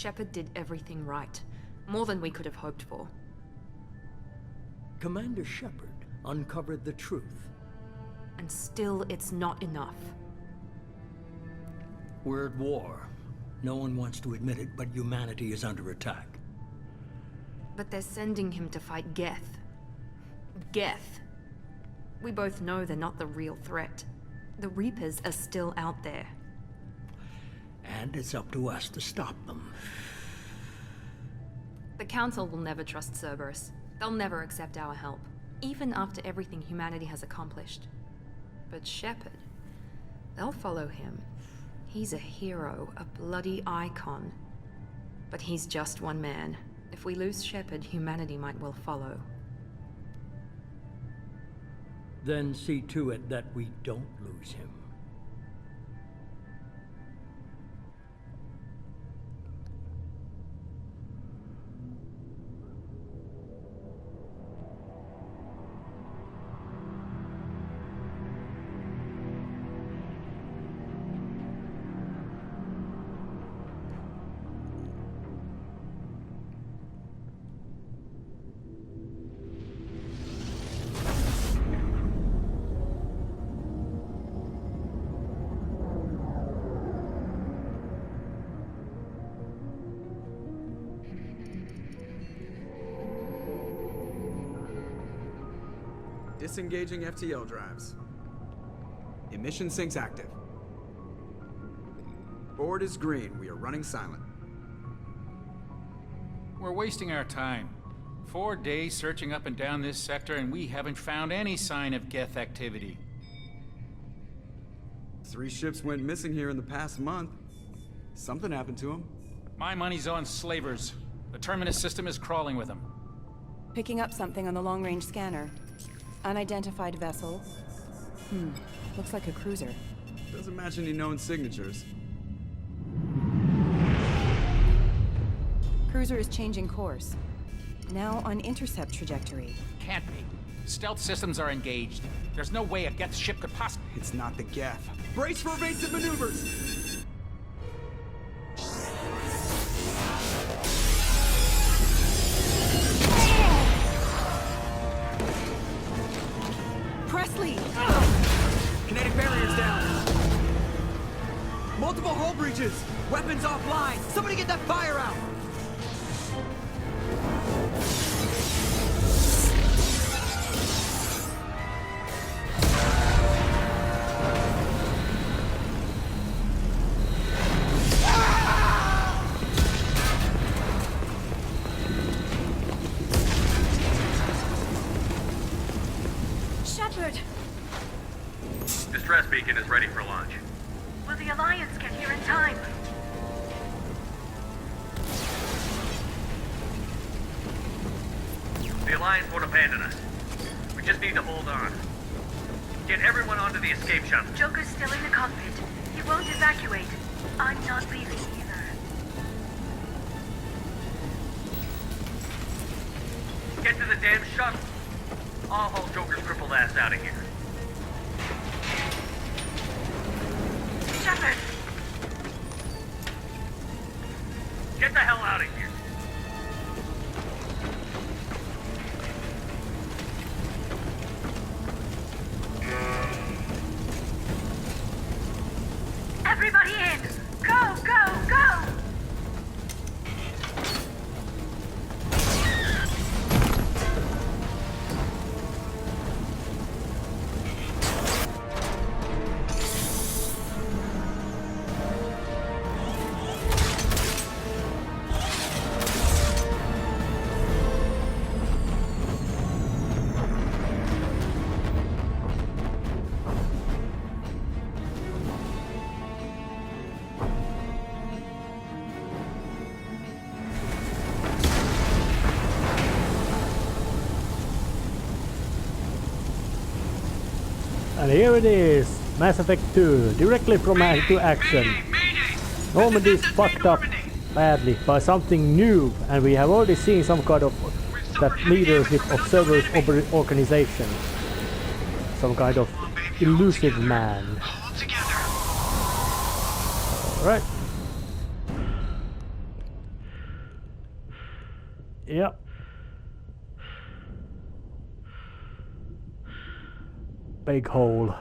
Shepard did everything right. More than we could have hoped for. Commander Shepard uncovered the truth. And still, it's not enough. We're at war. No one wants to admit it, but humanity is under attack. But they're sending him to fight Geth. Geth. We both know they're not the real threat. The Reapers are still out there. And it's up to us to stop them. The Council will never trust Cerberus. They'll never accept our help, even after everything humanity has accomplished. But Shepard, they'll follow him. He's a hero, a bloody icon. But he's just one man. If we lose Shepard, humanity might well follow. Then see to it that we don't lose him. Disengaging FTL drives. Emission sinks active. Board is green. We are running silent. We're wasting our time. 4 days searching up and down this sector, and we haven't found any sign of Geth activity. 3 ships went missing here in the past month. Something happened to them. My money's on slavers. The Terminus system is crawling with them. Picking up something on the long-range scanner. Unidentified vessel. Looks like a cruiser. Doesn't match any known signatures. Cruiser is changing course. Now on intercept trajectory. Can't be. Stealth systems are engaged. There's no way a Geth ship could possibly... It's not the Geth. Brace for evasive maneuvers! Presley! Kinetic barriers down! Multiple hull breaches! Weapons offline! Somebody get that fire out! Shepard! Distress beacon is ready for launch. Will the Alliance get here in time? The Alliance won't abandon us. We just need to hold on. Get everyone onto the escape shuttle. Joker's still in the cockpit. He won't evacuate. I'm not leaving either. Get to the damn shuttle. I'll haul Joker's crippled ass out of here. Shepard! Get the hell out of here. Everybody in! Go, go, go! And here it is, Mass Effect 2, directly from to action. Normandy is fucked up badly by something new, and we have already seen some kind of that leadership of Cerberus organization. Some kind of Illusive Man. Alright. Yeah. Big hole.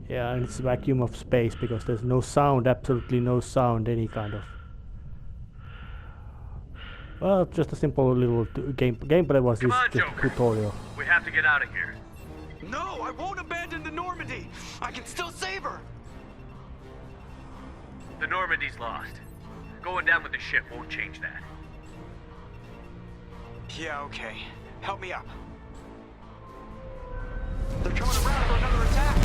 Yeah, and it's a vacuum of space because there's no sound, absolutely no sound, any kind of. Well, just a simple little gameplay was this just a tutorial. We have to get out of here. No, I won't abandon the Normandy. I can still save her. The Normandy's lost. Going down with the ship won't change that. Yeah, okay. Help me up. They're coming around for another attack.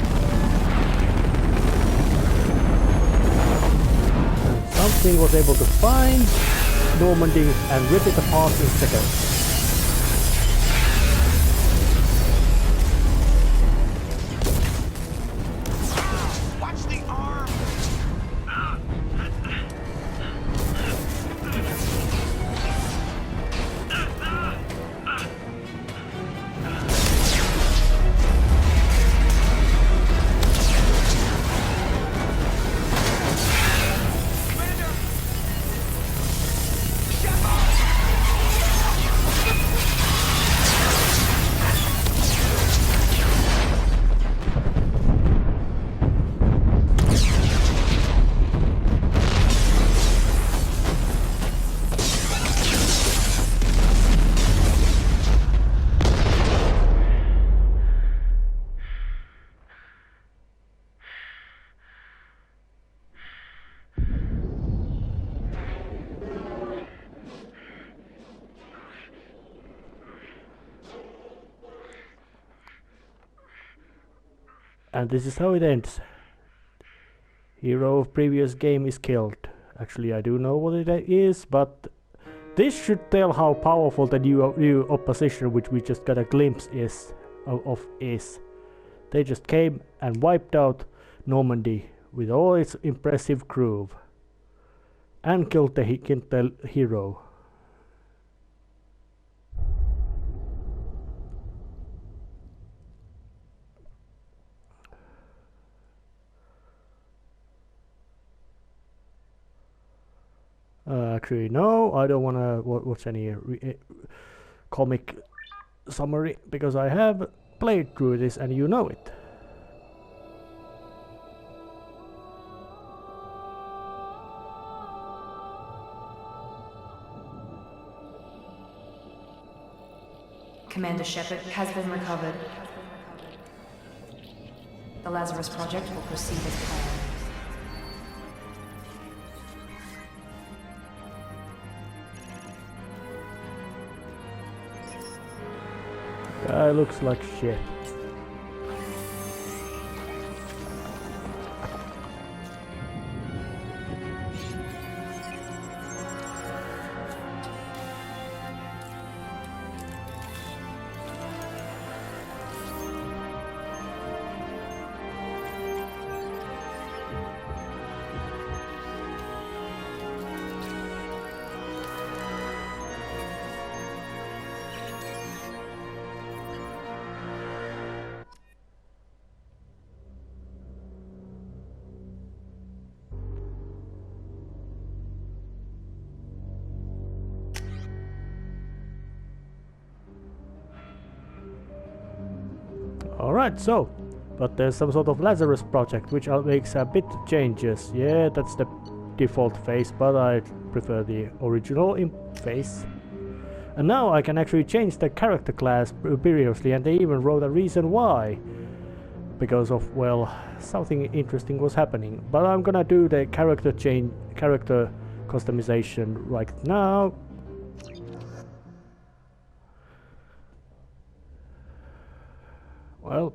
Something was able to find Normandy and rip it apart in seconds. Watch the arm. Commander! Shepard! And this is how it ends. Hero of previous game is killed. Actually, I do know what it is, but this should tell how powerful the new opposition, which we just got a glimpse of is. They just came and wiped out Normandy with all its impressive crew and killed the hero. Actually, no, I don't want to watch any comic summary because I have played through this and you know it. Commander Shepard has been recovered. The Lazarus Project will proceed as planned. Guy looks like shit. Alright, so, but there's some sort of Lazarus project which makes a bit changes. Yeah, that's the default face, but I prefer the original face. And now I can actually change the character class previously, and they even wrote a reason why. Because of, well, something interesting was happening. But I'm gonna do the character customization right now. Well,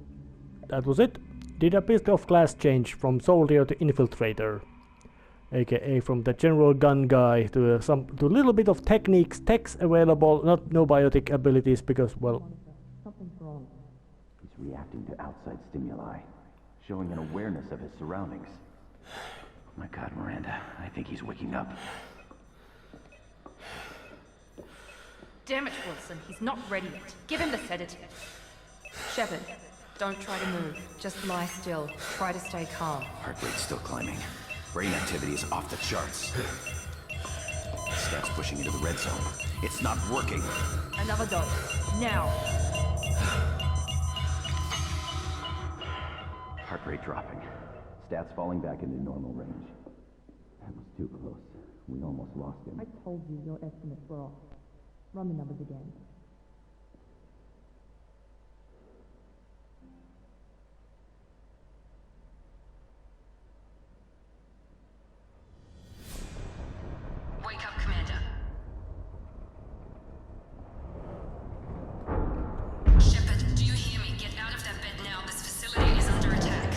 that was it. Did a bit of class change from soldier to infiltrator, aka from the general gun guy to a little bit of techs available, no biotic abilities because, well, something's wrong. He's reacting to outside stimuli, showing an awareness of his surroundings. Oh my God, Miranda, I think he's waking up. Damn it, Wilson, he's not ready yet. Give him the sedative. Shepard, Don't try to move. Just lie still. Try to stay calm. Heart rate's still climbing. Brain activity is off the charts. Stats pushing into the red zone. It's not working. Another dose. Now. Heart rate dropping. Stats falling back into normal range. That was too close. We almost lost him. I told you your estimates were off. Run the numbers again. Wake up, Commander. Shepard, do you hear me? Get out of that bed now. This facility is under attack.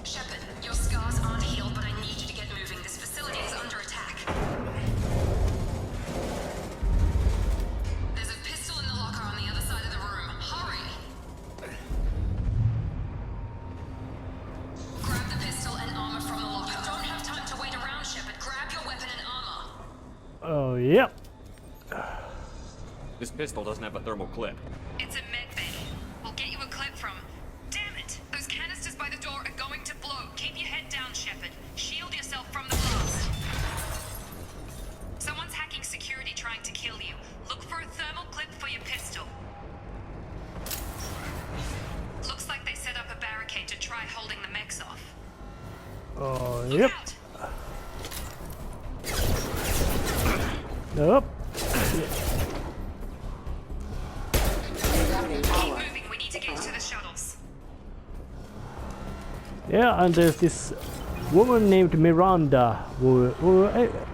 Shepard, your scars aren't healed, but I need you to get moving. This facility is under attack. There's a pistol in the locker on the other side of the room. Hurry! Grab the pistol and armor from the locker. Don't have time to wait around, Shepard. Grab your weapon and armor. Oh, yep. This pistol doesn't have a thermal clip. It's a med bay. We'll get you a clip from... Damn it! Those canisters by the door are going to blow. Keep your head down, Shepard. Shield yourself from the blast. Someone's hacking security trying to kill you. Look for a thermal clip for your pistol. Looks like they set up a barricade to try holding the mechs off. Oh, Look yep. out! Nope. Keep moving. We need to get to the shuttles. Yeah, and there's this woman named Miranda who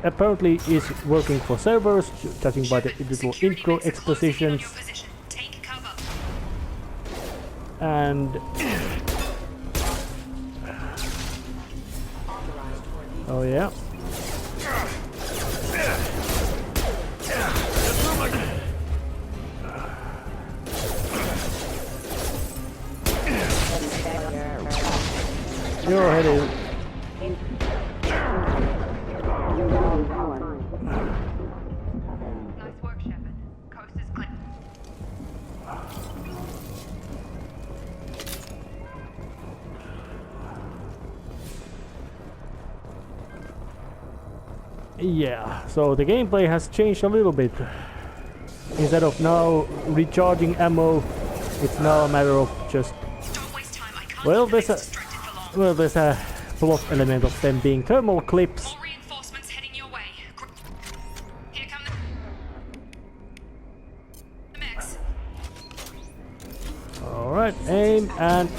apparently is working for Cerberus, judging by the little intro expositions. Take cover. And oh yeah. Your head is. Nice work, Shepard. Coast is clear. Yeah, so the gameplay has changed a little bit. Instead of now recharging ammo, it's now a matter of just. Don't waste time. I can't Well, keep there's them a distracted for long. well, there's a plot element of them being thermal clips. More reinforcements heading your way. Here come the mechs. All right, aim and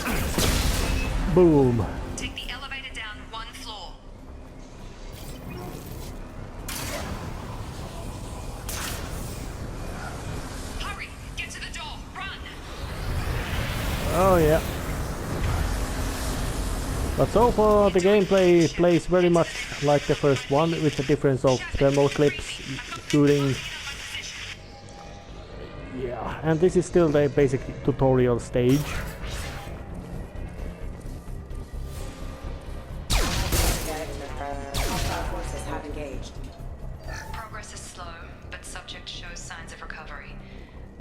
boom. Take the elevator down one floor. Hurry! Get to the door. Run! Oh yeah. But so far the gameplay plays very much like the first one, with the difference of thermal clips, shooting. Yeah, and this is still the basic tutorial stage. Progress is slow, but subject shows signs of recovery.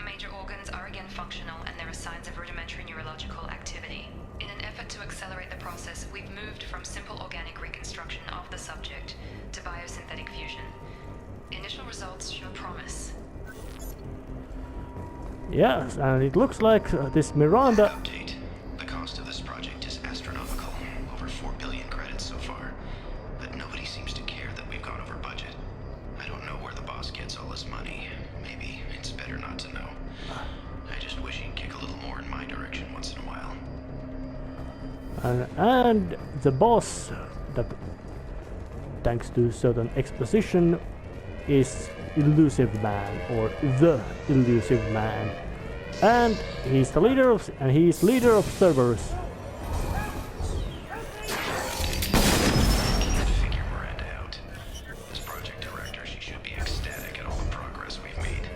Major organs are again functional, and there are signs of rudimentary neurological activity. In an effort to accelerate the process, we've moved from simple organic reconstruction of the subject to biosynthetic fusion. Initial results show promise. Yes, and it looks like this Miranda. Update. The cost of this project is astronomical. Over 4 billion credits so far. But nobody seems to care that we've gone over budget. I don't know where the boss gets all his money. Maybe it's better not to know. I just wish he'd kick a little more in my direction once in a while. And the boss, that thanks to certain exposition, is Illusive Man, or the Illusive Man, and he's the leader of Cerberus. Can't figure Miranda out. As project director, she should be ecstatic at all the progress we've made.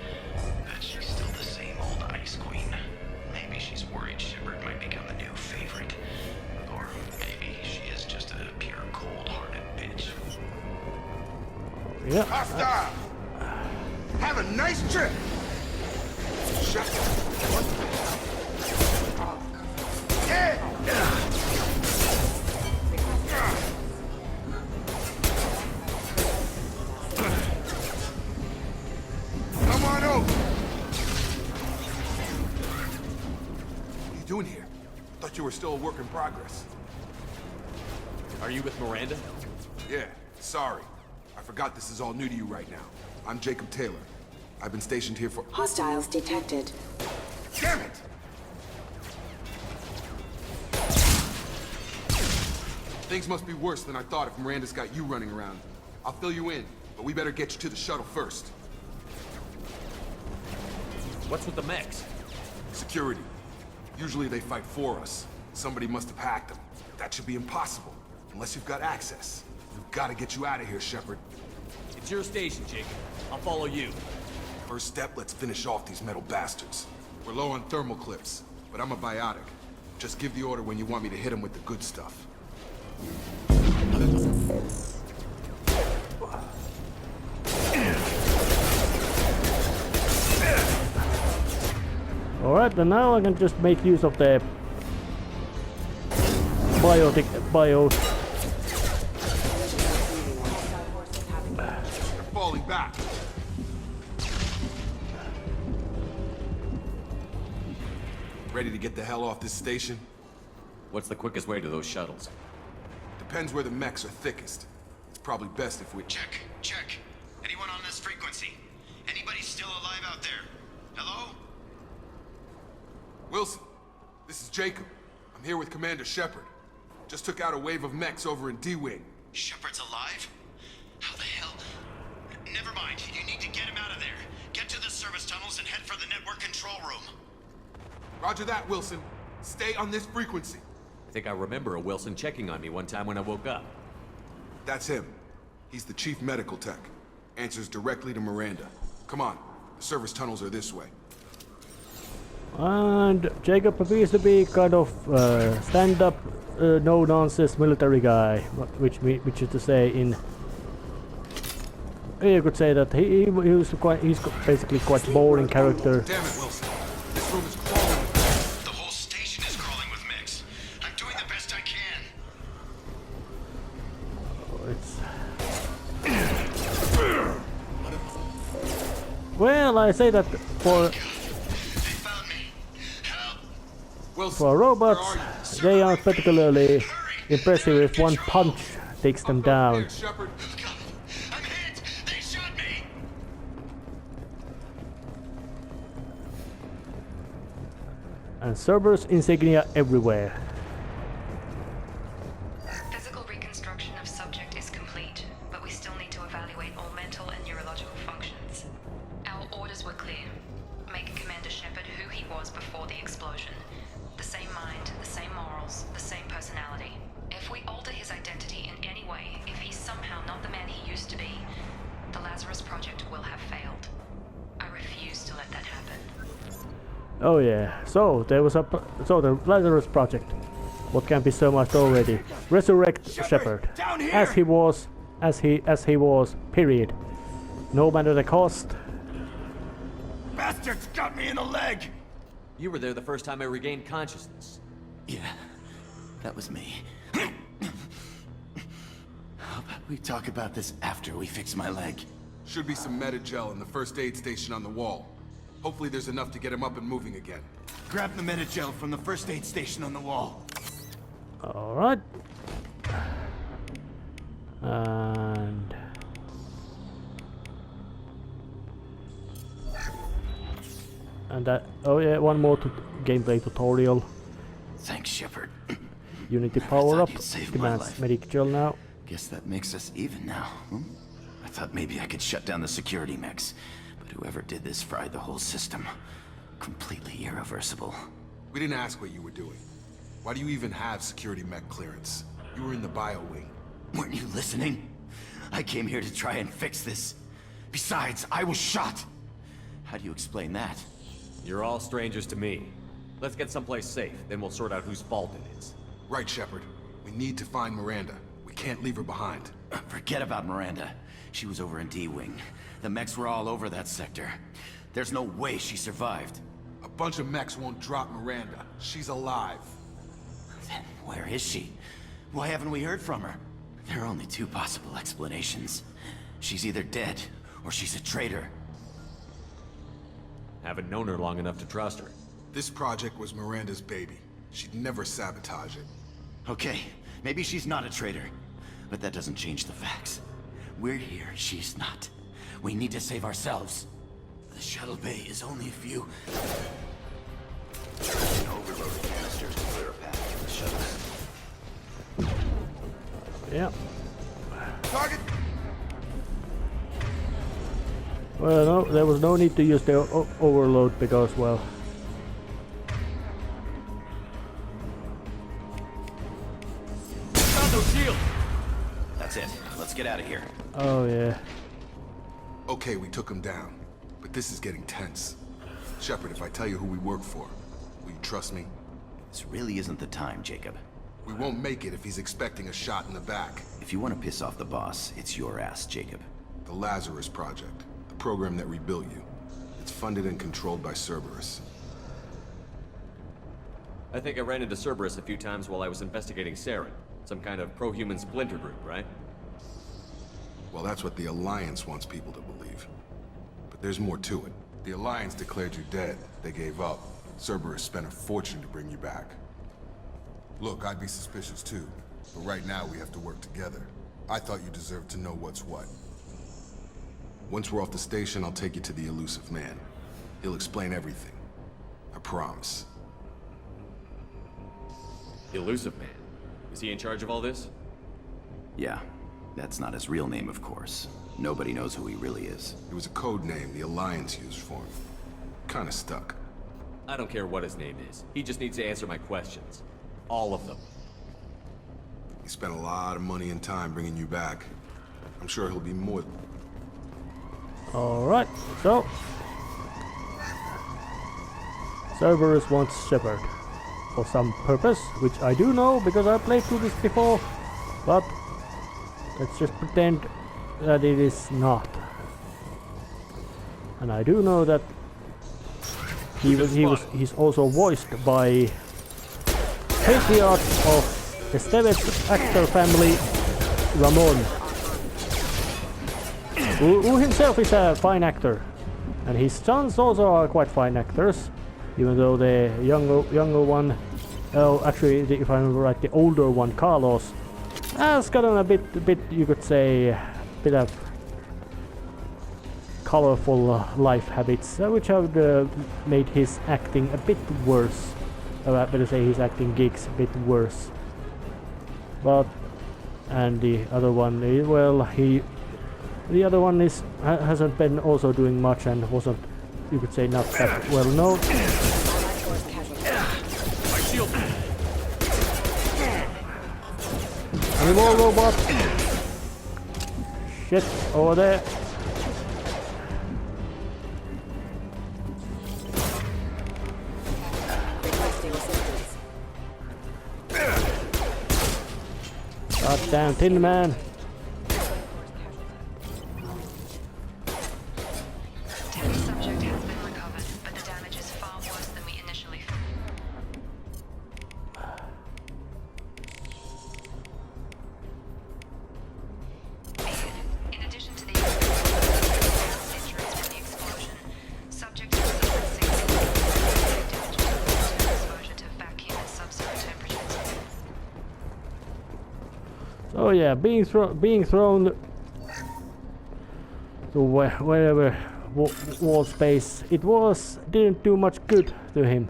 But she's still the same old ice queen. Maybe she's worried Shepard might become the new favorite. Or maybe she is just a pure cold-hearted bitch. Yeah. Hostile! Have a nice trip! Shut up. we're still a work in progress. Are you with Miranda? Yeah, sorry. I forgot this is all new to you right now. I'm Jacob Taylor. I've been stationed here for— Hostiles detected. Damn it! Things must be worse than I thought if Miranda's got you running around. I'll fill you in, but we better get you to the shuttle first. What's with the mechs? Security. Usually they fight for us. Somebody must have hacked them. That should be impossible, unless you've got access. We've got to get you out of here, Shepard. It's your station, Jacob. I'll follow you. First step, let's finish off these metal bastards. We're low on thermal clips, but I'm a biotic. Just give the order when you want me to hit them with the good stuff. Alright, and now I can just make use of the bio. They're falling back. Ready to get the hell off this station? What's the quickest way to those shuttles? Depends where the mechs are thickest. It's probably best if we— Check. Anyone on this frequency? Anybody still alive out there? Hello? Wilson, this is Jacob. I'm here with Commander Shepard. Just took out a wave of mechs over in D-Wing. Shepard's alive? How the hell? Never mind. You need to get him out of there. Get to the service tunnels and head for the network control room. Roger that, Wilson. Stay on this frequency. I think I remember a Wilson checking on me one time when I woke up. That's him. He's the chief medical tech. Answers directly to Miranda. Come on. The service tunnels are this way. And Jacob appears to be kind of stand-up, no-nonsense military guy, which is to say, in you could say that he's basically quite boring character. Damn it, Wilson! This room is crawling. The whole station is crawling with mechs. I'm doing the best I can. Well, I say that for robots, they aren't particularly impressive if one punch takes them down. And Cerberus insignia everywhere. Physical reconstruction of subject is complete, but we still need to evaluate all mental and neurological functions. Our orders were clear. Make Commander Shepard who he was before the explosion. The same mind, the same morals, the same personality. If we alter his identity in any way, if he's somehow not the man he used to be, the Lazarus Project will have failed. I refuse to let that happen. Oh yeah, so there was the Lazarus Project. What can be so much already? Resurrect Shepard as he was, period. No matter the cost. Bastards got me in the leg! You were there the first time I regained consciousness. Yeah, that was me. How about we talk about this after we fix my leg? Should be some meta-gel in the first aid station on the wall. Hopefully there's enough to get him up and moving again. Grab the meta-gel from the first aid station on the wall. Alright. And that, oh yeah, one more gameplay tutorial. Thanks, Shepard. Unity power up. Demands medic gel now. Guess that makes us even now. I thought maybe I could shut down the security mechs, but whoever did this fried the whole system. Completely irreversible. We didn't ask what you were doing. Why do you even have security mech clearance? You were in the bio wing. Weren't you listening? I came here to try and fix this. Besides, I was shot. How do you explain that? You're all strangers to me. Let's get someplace safe, then we'll sort out whose fault it is. Right, Shepard. We need to find Miranda. We can't leave her behind. Forget about Miranda. She was over in D-Wing. The mechs were all over that sector. There's no way she survived. A bunch of mechs won't drop Miranda. She's alive. Then where is she? Why haven't we heard from her? There are only two possible explanations. She's either dead, or she's a traitor. Haven't known her long enough to trust her. This project was Miranda's baby. She'd never sabotage it. Okay, maybe she's not a traitor, but that doesn't change the facts. We're here, she's not. We need to save ourselves. The shuttle bay is only a few... overloaded canisters to clear a path to the shuttle. Yeah. Target! Well, no, there was no need to use the overload because, well... Shield! That's it. Let's get out of here. Oh, yeah. Okay, we took him down. But this is getting tense. Shepard, if I tell you who we work for, will you trust me? This really isn't the time, Jacob. We won't make it if he's expecting a shot in the back. If you want to piss off the boss, it's your ass, Jacob. The Lazarus Project. The program that rebuilt you. It's funded and controlled by Cerberus. I think I ran into Cerberus a few times while I was investigating Saren. Some kind of pro-human splinter group, right? Well, that's what the Alliance wants people to believe. But there's more to it. The Alliance declared you dead. They gave up. Cerberus spent a fortune to bring you back. Look, I'd be suspicious too. But right now we have to work together. I thought you deserved to know what's what. Once we're off the station, I'll take you to the Illusive Man. He'll explain everything. I promise. Illusive Man? Is he in charge of all this? Yeah. That's not his real name, of course. Nobody knows who he really is. It was a code name the Alliance used for him. Kinda stuck. I don't care what his name is. He just needs to answer my questions. All of them. He spent a lot of money and time bringing you back. I'm sure he'll be more... Alright, so... Cerberus wants Shepard. For some purpose, which I do know because I played through this before. But... let's just pretend that it is not. And I do know that he's also voiced by patriarch of the Stevet actor family, Ramon, who himself is a fine actor, and his sons also are quite fine actors, even though the younger one, actually, if I remember right, the older one, Carlos, has gotten a bit you could say, a bit of colorful life habits, which have made his acting a bit worse. I better say his acting gigs a bit worse. But and the other one, well, the other one hasn't been also doing much and wasn't, you could say, not that well known. My shield. Any more robots? Shit, over there. Goddamn Tin Man. Teddy's subject has been recovered, but the damage is far worse than we initially thought. In addition to the injuries from the explosion, subject has suffered significant damage to exposure to vacuum and sub-zero temperatures. So yeah, being thrown to wherever wall space it was, didn't do much good to him.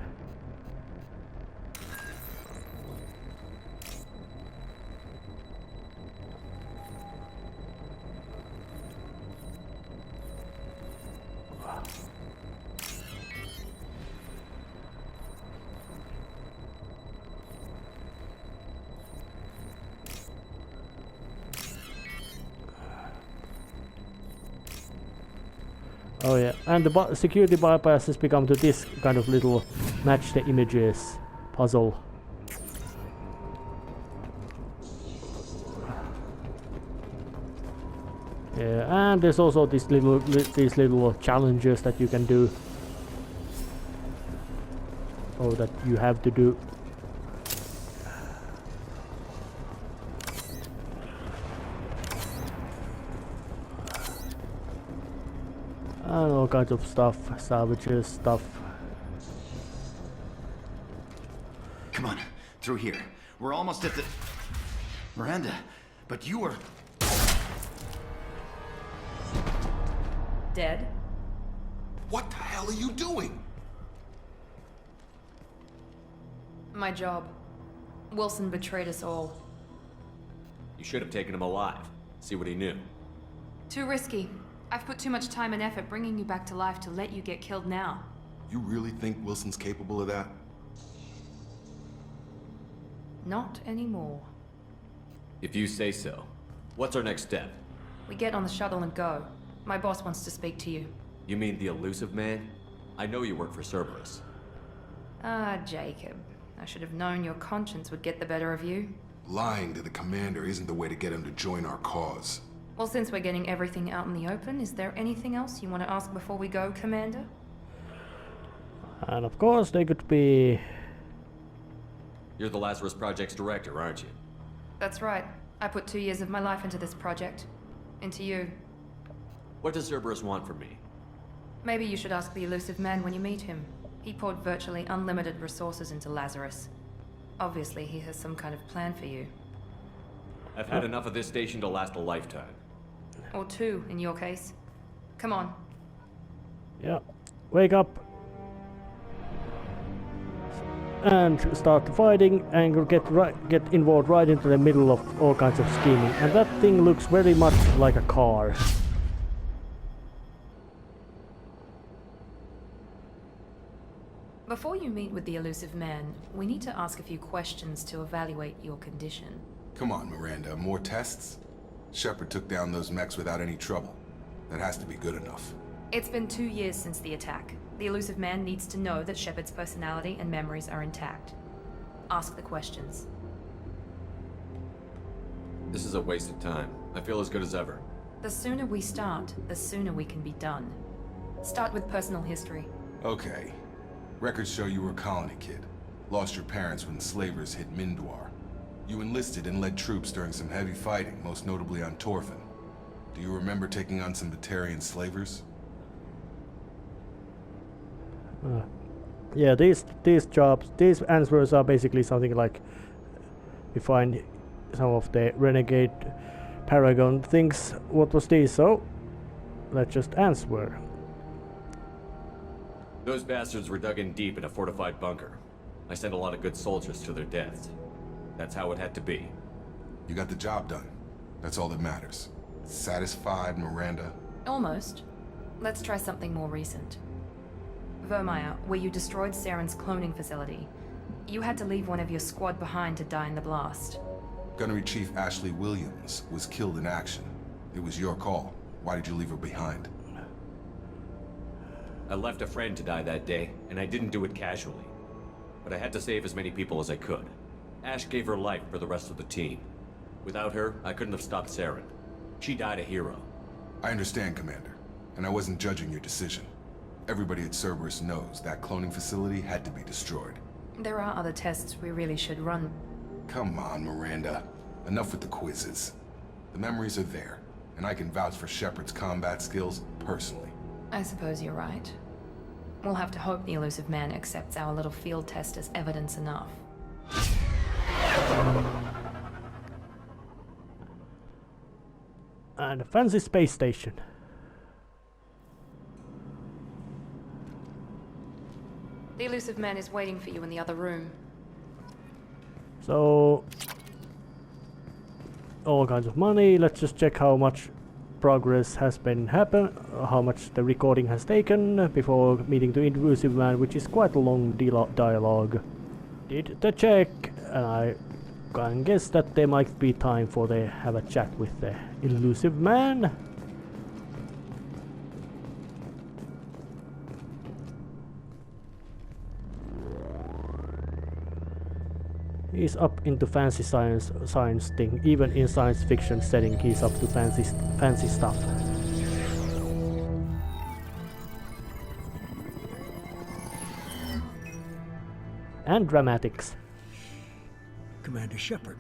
Oh yeah, and the security bypass has become to this kind of little match the images puzzle. Yeah, and there's also these little challenges that you can do, or that you have to do. And all kinds of stuff, salvages stuff. Come on, Through here. We're almost at the... Miranda, but you were... Dead? What the hell are you doing? My job. Wilson betrayed us all. You should have taken him alive. See what he knew. Too risky. I've put too much time and effort bringing you back to life to let you get killed now. You really think Wilson's capable of that? Not anymore. If you say so. What's our next step? We get on the shuttle and go. My boss wants to speak to you. You mean the Illusive Man? I know you work for Cerberus. Ah, Jacob. I should have known your conscience would get the better of you. Lying to the commander isn't the way to get him to join our cause. Well, since we're getting everything out in the open, is there anything else you want to ask before we go, Commander? And of course, they could be... You're the Lazarus Project's director, aren't you? That's right. I put 2 years of my life into this project. Into you. What does Cerberus want from me? Maybe you should ask the Illusive Man when you meet him. He poured virtually unlimited resources into Lazarus. Obviously, he has some kind of plan for you. I've had enough of this station to last a lifetime. Or 2, in your case. Come on. Yeah. Wake up. And start fighting and get involved right into the middle of all kinds of scheming. And that thing looks very much like a car. Before you meet with the Illusive Man, we need to ask a few questions to evaluate your condition. Come on, Miranda, more tests? Shepard took down those mechs without any trouble. That has to be good enough. It's been 2 years since the attack. The Illusive Man needs to know that Shepard's personality and memories are intact. Ask the questions. This is a waste of time. I feel as good as ever. The sooner we start, the sooner we can be done. Start with personal history. Okay. Records show you were a colony kid. Lost your parents when slavers hit Mindwar. You enlisted and led troops during some heavy fighting, most notably on Torfin. Do you remember taking on some Batarian slavers? Yeah, these jobs, these answers are basically something like we find some of the renegade Paragon things. What was this? So let's just answer. Those bastards were dug in deep in a fortified bunker. I sent a lot of good soldiers to their deaths. That's how it had to be. You got the job done. That's all that matters. Satisfied, Miranda? Almost. Let's try something more recent. Vermeer, where you destroyed Saren's cloning facility. You had to leave one of your squad behind to die in the blast. Gunnery Chief Ashley Williams was killed in action. It was your call. Why did you leave her behind? I left a friend to die that day, and I didn't do it casually. But I had to save as many people as I could. Ash gave her life for the rest of the team. Without her, I couldn't have stopped Saren. She died a hero. I understand, Commander, and I wasn't judging your decision. Everybody at Cerberus knows that cloning facility had to be destroyed. There are other tests we really should run. Come on, Miranda. Enough with the quizzes. The memories are there, and I can vouch for Shepard's combat skills personally. I suppose you're right. We'll have to hope the Illusive Man accepts our little field test as evidence enough. And a fancy space station. The Illusive Man is waiting for you in the other room. So, all kinds of money. Let's just check how much progress has been how much the recording has taken before meeting the Illusive Man, which is quite a long dialogue. Did the check, and I can guess that there might be time for they have a chat with the Illusive Man. He's up into fancy science thing. Even in science fiction setting, he's up to fancy stuff. And dramatics. Commander Shepard.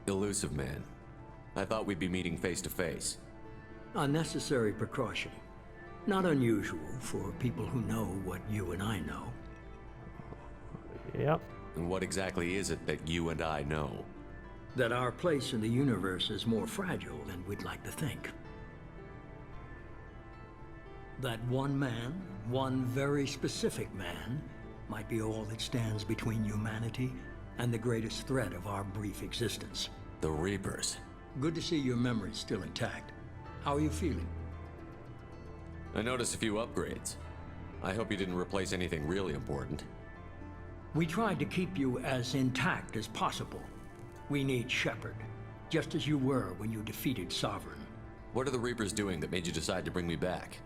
Illusive Man. I thought we'd be meeting face to face. A necessary precaution. Not unusual for people who know what you and I know. Yep. And what exactly is it that you and I know? That our place in the universe is more fragile than we'd like to think. That one man, one very specific man, might be all that stands between humanity and the greatest threat of our brief existence. The Reapers. Good to see your memory's still intact. How are you feeling? I noticed a few upgrades. I hope you didn't replace anything really important. We tried to keep you as intact as possible. We need Shepard, just as you were when you defeated Sovereign. What are the Reapers doing that made you decide to bring me back?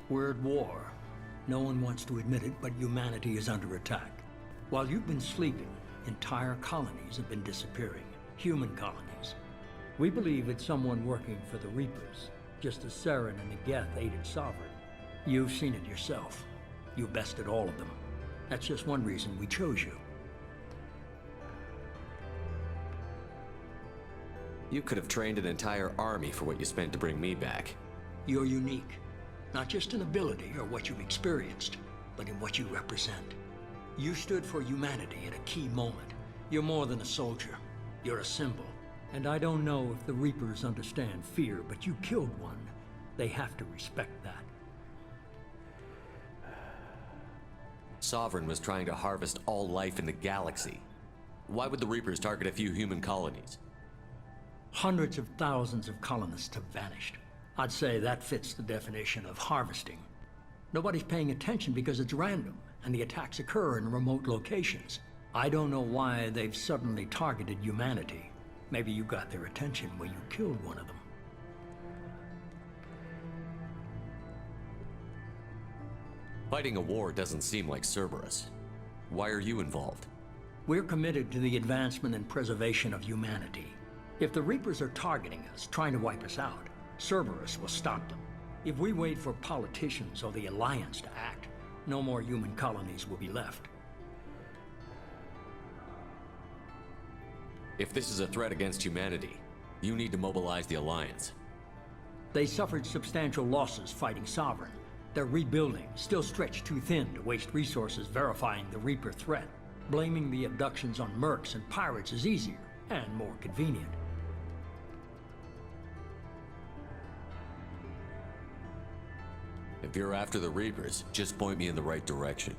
We're at war. No one wants to admit it, but humanity is under attack. While you've been sleeping, entire colonies have been disappearing. Human colonies. We believe it's someone working for the Reapers, just as Saren and Geth aided Sovereign. You've seen it yourself. You bested all of them. That's just one reason we chose you. You could have trained an entire army for what you spent to bring me back. You're unique. Not just in ability or what you've experienced, but in what you represent. You stood for humanity at a key moment. You're more than a soldier. You're a symbol. And I don't know if the Reapers understand fear, but you killed one. They have to respect that. Sovereign was trying to harvest all life in the galaxy. Why would the Reapers target a few human colonies? Hundreds of thousands of colonists have vanished. I'd say that fits the definition of harvesting. Nobody's paying attention because it's random, and the attacks occur in remote locations. I don't know why they've suddenly targeted humanity. Maybe you got their attention when you killed one of them. Fighting a war doesn't seem like Cerberus. Why are you involved? We're committed to the advancement and preservation of humanity. If the Reapers are targeting us, trying to wipe us out, Cerberus will stop them. If we wait for politicians or the Alliance to act, no more human colonies will be left. If this is a threat against humanity, you need to mobilize the Alliance. They suffered substantial losses fighting Sovereign. They're rebuilding, still stretched too thin to waste resources verifying the Reaper threat. Blaming the abductions on mercs and pirates is easier and more convenient. If you're after the Reapers, just point me in the right direction.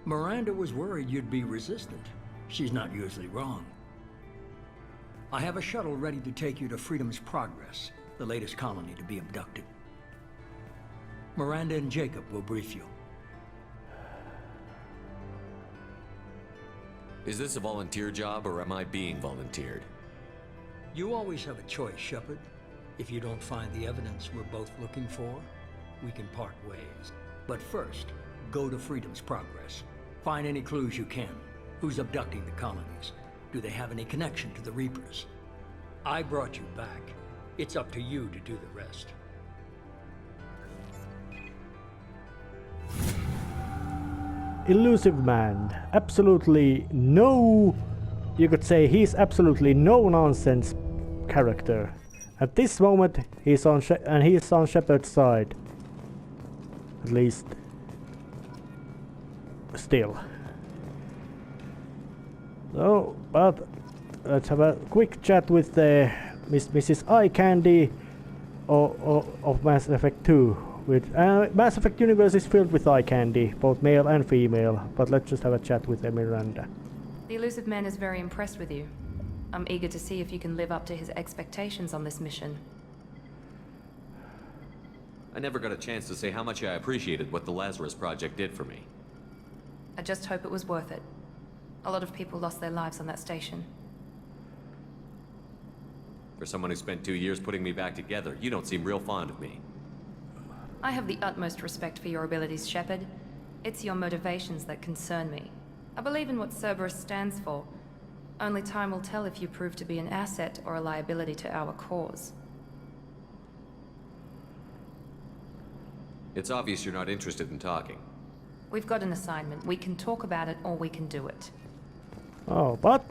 Miranda was worried you'd be resistant. She's not usually wrong. I have a shuttle ready to take you to Freedom's Progress, the latest colony to be abducted. Miranda and Jacob will brief you. Is this a volunteer job, or am I being volunteered? You always have a choice, Shepard. If you don't find the evidence we're both looking for, we can part ways. But first, go to Freedom's Progress. Find any clues you can. Who's abducting the colonies? Do they have any connection to the Reapers? I brought you back. It's up to you to do the rest. Illusive Man. Absolutely no... You could say he's absolutely no-nonsense character. At this moment, he's on Shepard's side. At least... still. So, but... let's have a quick chat with Mrs. Eye Candy of Mass Effect 2. Mass Effect universe is filled with eye candy, both male and female, but let's just have a chat with Miranda. The Illusive Man is very impressed with you. I'm eager to see if you can live up to his expectations on this mission. I never got a chance to say how much I appreciated what the Lazarus Project did for me. I just hope it was worth it. A lot of people lost their lives on that station. For someone who spent 2 years putting me back together, you don't seem real fond of me. I have the utmost respect for your abilities, Shepard. It's your motivations that concern me. I believe in what Cerberus stands for. Only time will tell if you prove to be an asset or a liability to our cause. It's obvious you're not interested in talking. We've got an assignment. We can talk about it or we can do it. Oh, but...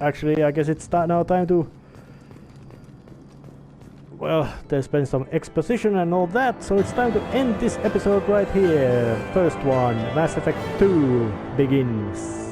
actually, I guess it's now time to... well, there's been some exposition and all that, so it's time to end this episode right here. First one, Mass Effect 2 begins.